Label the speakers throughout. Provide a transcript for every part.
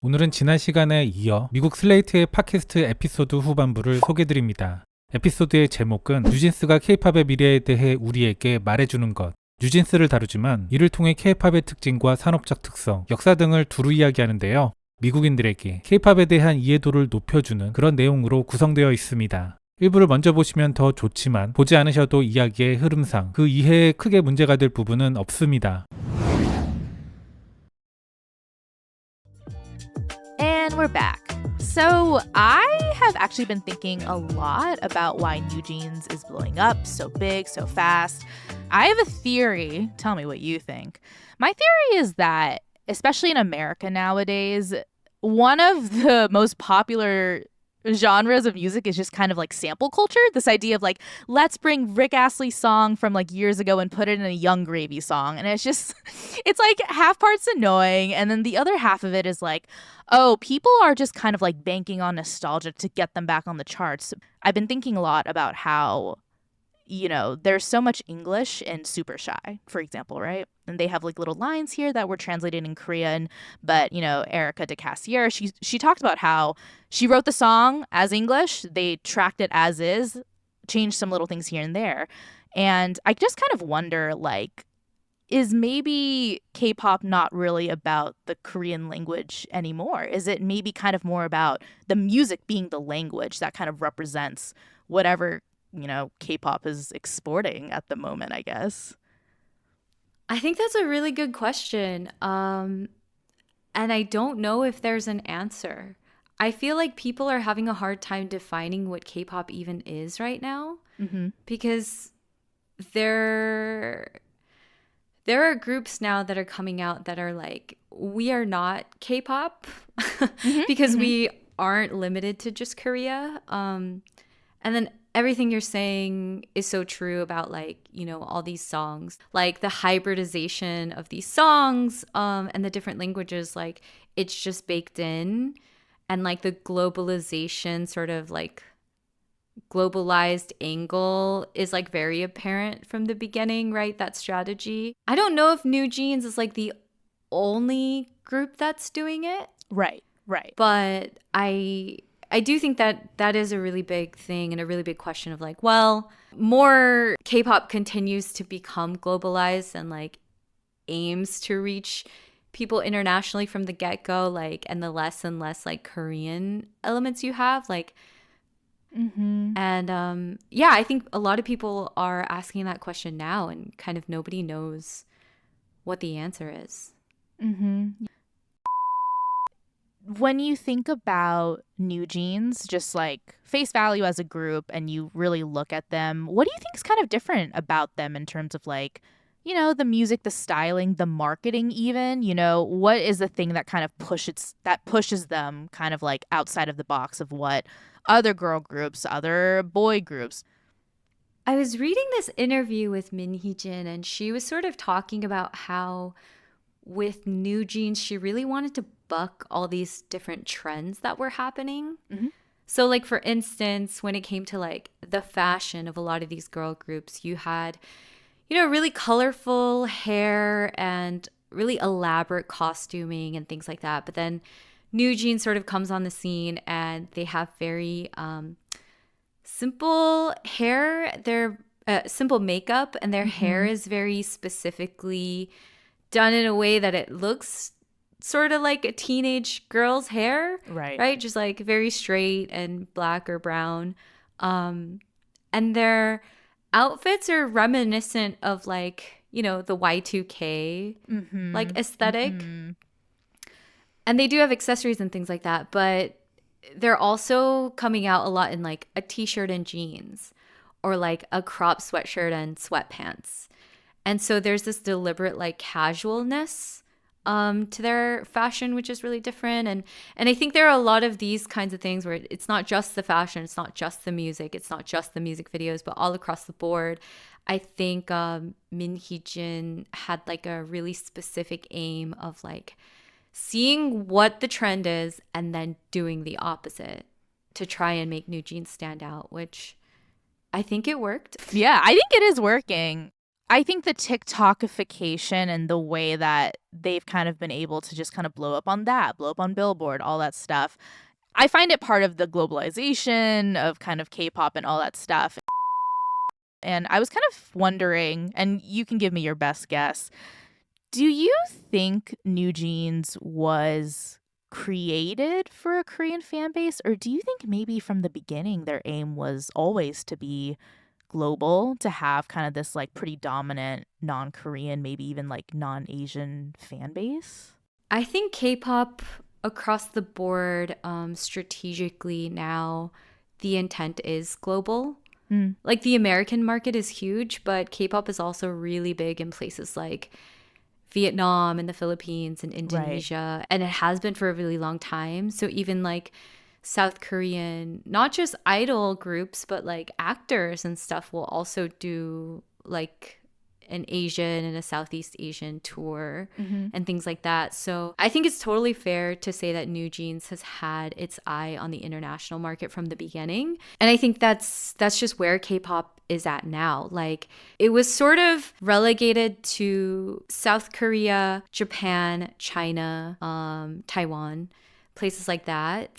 Speaker 1: 오늘은 지난 시간에 이어 미국 슬레이트의 팟캐스트 에피소드 후반부를 소개드립니다. 에피소드의 제목은 뉴진스가 케이팝의 미래에 대해 우리에게 말해주는 것. 뉴진스를 다루지만 이를 통해 케이팝의 특징과 산업적 특성, 역사 등을 두루 이야기하는데요. 미국인들에게 케이팝에 대한 이해도를 높여주는 그런 내용으로 구성되어 있습니다. 일부를 먼저 보시면 더 좋지만 보지 않으셔도 이야기의 흐름상 그 이해에 크게 문제가 될 부분은 없습니다.
Speaker 2: And we're back. So I have actually been thinking a lot about why New Jeans is blowing up so big, so fast. I have a theory. Tell me what you think. My theory is that, especially in America nowadays, one of the most popular genres of music is just kind of like sample culture. This idea of like, let's bring Rick Astley's song from like years ago and put it in a Young Gravy song. And it's just, it's like half parts annoying. And then the other half of it is like, oh, people are just kind of like banking on nostalgia to get them back on the charts. I've been thinking a lot about how, you know, there's so much English in Super Shy, for example, right? And they have like little lines here that were translated in Korean, but, you know, Erica de Cassier, she talked about how she wrote the song as English, they tracked it as is, changed some little things here and there. And I just kind of wonder, like, is maybe K-pop not really about the Korean language anymore? Is it maybe kind of more about the music being the language that kind of represents whatever, you know, K-pop is exporting at the moment, I guess?
Speaker 3: I think that's a really good question. And I don't know if there's an answer. I feel like people are having a hard time defining what K-pop even is right now, because there are groups now that are coming out that are like, we are not K-pop because we aren't limited to just Korea. And then everything you're saying is so true about, like, you know, all these songs, like the hybridization of these songs and the different languages, like it's just baked in. And like the globalization sort of like globalized angle is like very apparent from the beginning, right? That strategy. I don't know if New Jeans is like the only group that's doing it.
Speaker 2: Right.
Speaker 3: But I do think that that is a really big thing and a really big question of like, well, more K-pop continues to become globalized and like aims to reach people internationally from the get-go, like, and the less and less like Korean elements you have, like, and yeah, I think a lot of people are asking that question now and kind of nobody knows what the answer is.
Speaker 2: When you think about New Jeans, just like face value as a group, and you really look at them, what do you think is kind of different about them in terms of like, you know, the music, the styling, the marketing even? You know, what is the thing that kind of pushes them kind of like outside of the box of what other girl groups, other boy groups?
Speaker 3: I was reading this interview with Min Hee-jin, and she was sort of talking about how with New Jeans, she really wanted to buck all these different trends that were happening. So like, for instance, when it came to like the fashion of a lot of these girl groups, you had, you know, really colorful hair and really elaborate costuming and things like that. But then New Jeans sort of comes on the scene and they have very simple hair. They're simple makeup, and their hair is very specifically done in a way that it looks sort of like a teenage girl's hair. Right? Just like very straight and black or brown. And their outfits are reminiscent of like, you know, the Y2K like aesthetic. And they do have accessories and things like that, but they're also coming out a lot in like a t-shirt and jeans, or like a crop sweatshirt and sweatpants. And so there's this deliberate like casualness to their fashion, which is really different. And I think there are a lot of these kinds of things where it's not just the fashion, it's not just the music, it's not just the music videos, but all across the board. I think Min Hee-jin had like a really specific aim of like seeing what the trend is and then doing the opposite to try and make New Jeans stand out, which I think it worked.
Speaker 2: Yeah, I think it is working. I think the TikTokification and the way that they've kind of been able to just kind of blow up on that, blow up on Billboard, all that stuff. I find it part of the globalization of kind of K-pop and all that stuff. And I was kind of wondering, and you can give me your best guess, do you think New Jeans was created for a Korean fan base? Or do you think maybe from the beginning their aim was always to be global, to have kind of this like pretty dominant non-Korean, maybe even like non-Asian fan base?
Speaker 3: I think K-pop across the board, strategically now, the intent is global. Like the American market is huge, but K-pop is also really big in places like Vietnam and the Philippines and Indonesia. Right. And it has been for a really long time. So even like South Korean, not just idol groups, but like actors and stuff will also do like an Asian and a Southeast Asian tour and things like that. So I think it's totally fair to say that New Jeans has had its eye on the international market from the beginning. And I think that's just where K-pop is at now. Like it was sort of relegated to South Korea, Japan, China, Taiwan, places like that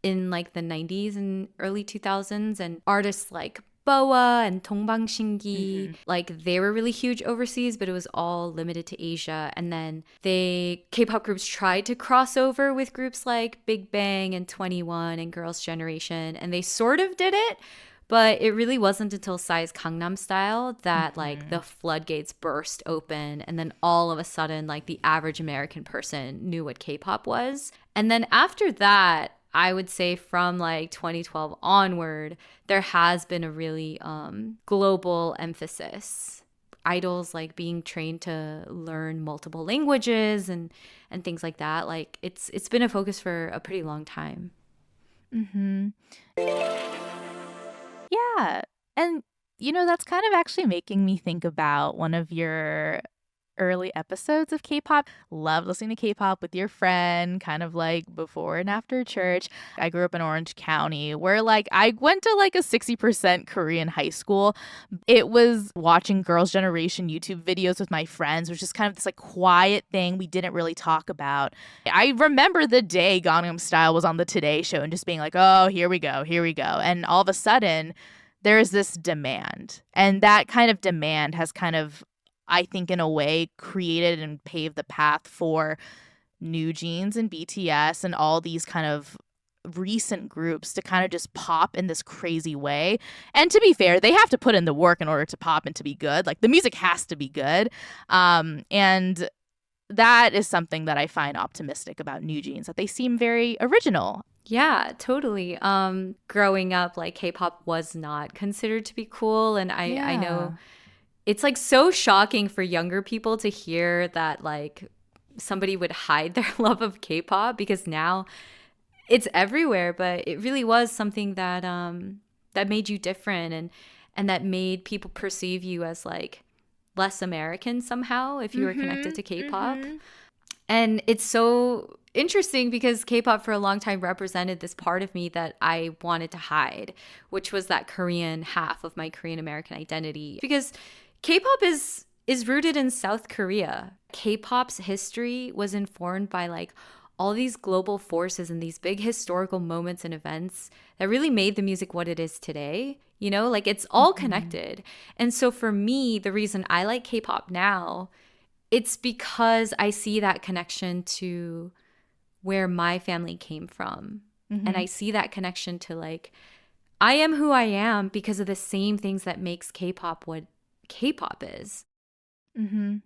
Speaker 3: in like the 90s and early 2000s, and artists like Boa and Dongbang like they were really huge overseas, but it was all limited to Asia. And then K-pop groups tried to cross over with groups like Big Bang and 21 and Girls' Generation, and they sort of did it, but it really wasn't until Psy's Gangnam Style that like the floodgates burst open, and then all of a sudden like the average American person knew what K-pop was. And then after that, I would say from like 2012 onward, there has been a really global emphasis. Idols like being trained to learn multiple languages and things like that. Like it's been a focus for a pretty long time.
Speaker 2: Yeah. And, you know, that's kind of actually making me think about one of your early episodes of K-pop. Love listening to K-pop with your friend, kind of like before and after church. I grew up in Orange County, where like I went to like a 60% Korean high school. It was watching Girls' Generation YouTube videos with my friends, which is kind of this like quiet thing we didn't really talk about. I remember the day Gangnam Style was on the Today Show and just being like, oh, here we go. And all of a sudden, there is this demand. And that kind of demand has kind of, I think, in a way, created and paved the path for New Jeans and BTS and all these kind of recent groups to kind of just pop in this crazy way. And to be fair, they have to put in the work in order to pop and to be good. Like the music has to be good. And that is something that I find optimistic about New Jeans, that they seem very original.
Speaker 3: Yeah, totally. Growing up, like K-pop was not considered to be cool. And I know it's like so shocking for younger people to hear that like somebody would hide their love of K-pop, because now it's everywhere. But it really was something that that made you different and that made people perceive you as like less American somehow if you were connected to K-pop. And it's so interesting because K-pop for a long time represented this part of me that I wanted to hide, which was that Korean half of my Korean American identity. Because K-pop is rooted in South Korea. K-pop's history was informed by like all these global forces and these big historical moments and events that really made the music what it is today. You know, like it's all connected. And so for me, the reason I like K-pop now, it's because I see that connection to where my family came from. And I see that connection to like, I am who I am because of the same things that makes K-pop what K-pop is.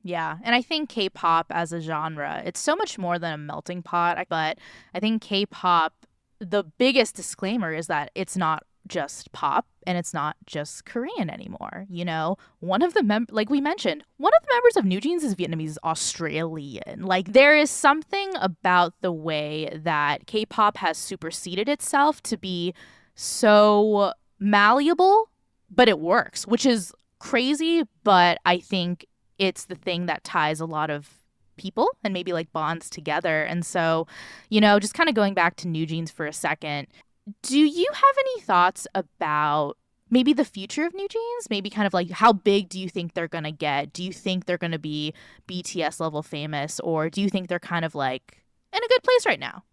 Speaker 2: Yeah. And I think K-pop as a genre, it's so much more than a melting pot. But I think K-pop, the biggest disclaimer is that it's not just pop and it's not just Korean anymore. You know, one of the like we mentioned, one of the members of New Jeans is Vietnamese Australian. Like there is something about the way that K-pop has superseded itself to be so malleable, but it works, which is crazy. But I think it's the thing that ties a lot of people and maybe like bonds together. And so, you know, just kind of going back to New Jeans for a second, do you have any thoughts about maybe the future of New Jeans? Maybe kind of like how big do you think they're going to get? Do you think they're going to be BTS level famous, or do you think they're kind of like in a good place right now?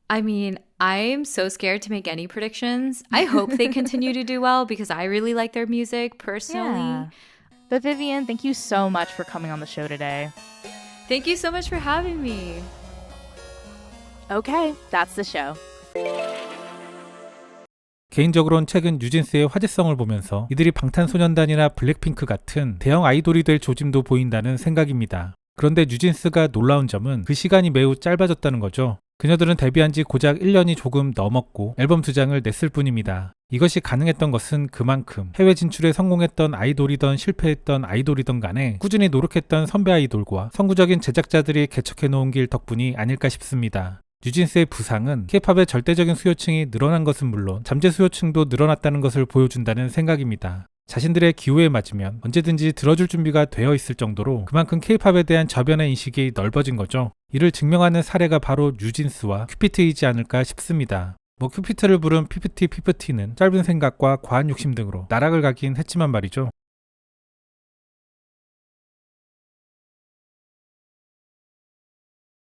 Speaker 3: I mean, I'm so scared to make any predictions. I hope they continue to do well because I really like their music personally.
Speaker 2: Yeah. But Vivian, thank you so much for coming on the show today.
Speaker 3: Thank you so much for having me.
Speaker 2: Okay, that's the show.
Speaker 1: 개인적으로는 최근 뉴진스의 화제성을 보면서 이들이 방탄소년단이나 블랙핑크 같은 대형 아이돌이 될 조짐도 보인다는 생각입니다. 그런데 뉴진스가 놀라운 점은 그 시간이 매우 짧아졌다는 거죠. 그녀들은 데뷔한 지 고작 1년이 조금 넘었고 앨범 2장을 냈을 뿐입니다. 이것이 가능했던 것은 그만큼 해외 진출에 성공했던 아이돌이던 실패했던 아이돌이던 간에 꾸준히 노력했던 선배 아이돌과 선구적인 제작자들이 개척해놓은 길 덕분이 아닐까 싶습니다. 뉴진스의 부상은 케이팝의 절대적인 수요층이 늘어난 것은 물론 잠재 수요층도 늘어났다는 것을 보여준다는 생각입니다. 자신들의 기호에 맞으면 언제든지 들어줄 준비가 되어 있을 정도로 그만큼 케이팝에 대한 저변의 인식이 넓어진 거죠. 이를 증명하는 사례가 바로 뉴진스와 큐피트이지 않을까 싶습니다. 큐피트를 부른 피프티는 짧은 생각과 과한 욕심 등으로 나락을 가긴 했지만 말이죠.